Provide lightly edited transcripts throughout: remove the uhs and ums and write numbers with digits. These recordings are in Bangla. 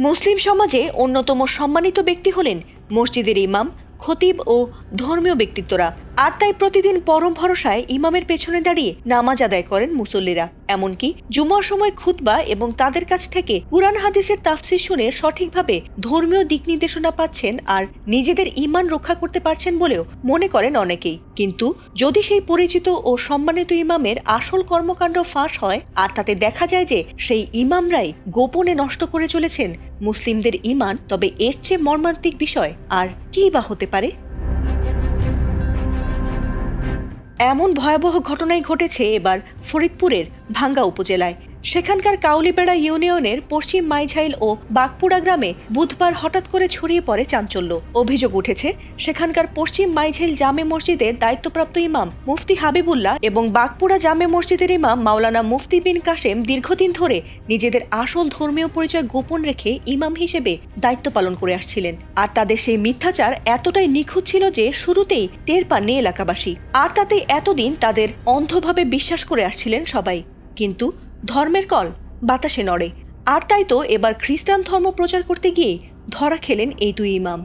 মুসলিম সমাজে অন্যতম সম্মানিত ব্যক্তি হলেন মসজিদের ইমাম, খতিব ও ধর্মীয় ব্যক্তিত্বরা। আর তাই প্রতিদিন পরম ভরসায় ইমামের পেছনে দাঁড়িয়ে নামাজ আদায় করেন মুসল্লিরা। এমনকি জুমার সময় খুতবা এবং তাদের কাছ থেকে কুরআন হাদিসের তাফসীর শুনে সঠিকভাবে ধর্মীয় দিক নির্দেশনা পাচ্ছেন আর নিজেদের ঈমান রক্ষা করতে পারছেন বলেও মনে করেন অনেকেই। কিন্তু যদি সেই পরিচিত ও সম্মানিত ইমামের আসল কর্মকাণ্ড ফাঁস হয় আর তাতে দেখা যায় যে সেই ইমামরাই গোপনে নষ্ট করে চলেছেন মুসলিমদের ঈমান, তবে এর চেয়ে মর্মান্তিক বিষয় আর কী বা হতে পারে? এমন ভয়াবহ ঘটনাই ঘটেছে এবার ফরিদপুরের ভাঙ্গা উপজেলায়। সেখানকার কাউলিবেড়া ইউনিয়নের পশ্চিম মাইঝাইল ও বাগপুরা গ্রামে বুধবার হঠাৎ করে ছড়িয়ে পড়ে চাঞ্চল্য। অভিযোগ উঠেছে সেখানকার পশ্চিম মাইঝাইল জামে মসজিদের দায়িত্বপ্রাপ্ত ইমাম মুফতি হাবিবুল্লাহ এবং বাগপুরা জামে মসজিদের ইমাম মাওলানা মুফতি বিন কাশেম দীর্ঘদিন ধরে নিজেদের আসল ধর্মীয় পরিচয় গোপন রেখে ইমাম হিসেবে দায়িত্ব পালন করে আসছিলেন। আর তাদের সেই মিথ্যাচার এতটাই নিখুঁত ছিল যে শুরুতেই টের পাননি এলাকাবাসী। আর তাতে এতদিন তাদের অন্ধভাবে বিশ্বাস করে আসছিলেন সবাই। কিন্তু ধর্মের কল বাতাসে নড়ে। আর তাই তো এবার খ্রিস্টান ধর্ম প্রচার করতে গিয়ে ধরা খেলেন এই দুই ইমাম।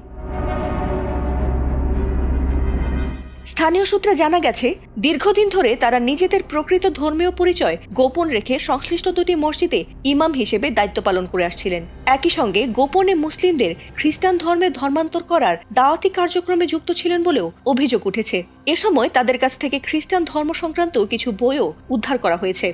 স্থানীয় সূত্রে জানা গেছে, দীর্ঘদিন ধরে তারা নিজেদের প্রকৃত ধর্মীয় পরিচয় গোপন রেখে সংশ্লিষ্ট দুটি মসজিদে ইমাম হিসেবে দায়িত্ব পালন করে আসছিলেন। একই সঙ্গে গোপনে মুসলিমদের খ্রিস্টান ধর্মের ধর্মান্তর করার দাওয়াতি কার্যক্রমে যুক্ত ছিলেন বলেও অভিযোগ উঠেছে। এ সময় তাদের কাছ থেকে খ্রিস্টান ধর্ম সংক্রান্ত কিছু বইও উদ্ধার করা হয়েছে।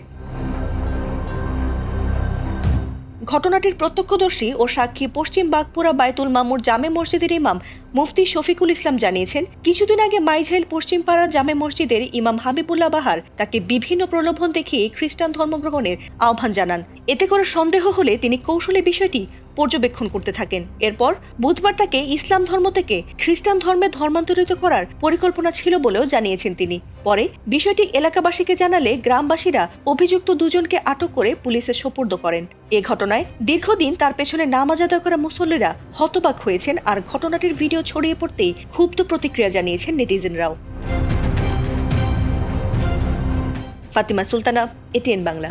ঘটনাটির প্রত্যক্ষদর্শী ও সাক্ষী পশ্চিম বাগপুরা বায়তুল মামুর জামে মসজিদের ইমাম মুফতি শফিকুল ইসলাম জানিয়েছেন, কিছুদিন আগে মাইঝাইল পশ্চিম পাড়া জামে মসজিদের ইমাম হাবিবুল্লাহ বাহার তাকে বিভিন্ন প্রলোভন দেখিয়ে খ্রিস্টান ধর্মগ্রহণের আহ্বান জানান। এতে করে সন্দেহ হলে তিনি কৌশলে বিষয়টি পর্যবেক্ষণ করতে থাকেন। এরপর বুধবার তাকে ইসলাম ধর্ম থেকে খ্রিস্টান ধর্মে ধর্মান্তরিত করার পরিকল্পনা ছিল বলেও জানিয়েছেন তিনি। পরে বিষয়টি এলাকাবাসীকে জানালে গ্রামবাসীরা অভিযুক্ত দুজনকে আটক করে পুলিশের সোপর্দ করেন। এ ঘটনায় দীর্ঘদিন তার পেছনে নামাজ আদায় করা মুসল্লিরা হতবাক হয়েছেন আর ঘটনাটির ভিডিও ছড়িয়ে পড়তেই ক্ষুব্ধ প্রতিক্রিয়া জানিয়েছেন নেটিজেনরাও। ফাতিমা সুলতানা, এটিএন বাংলা।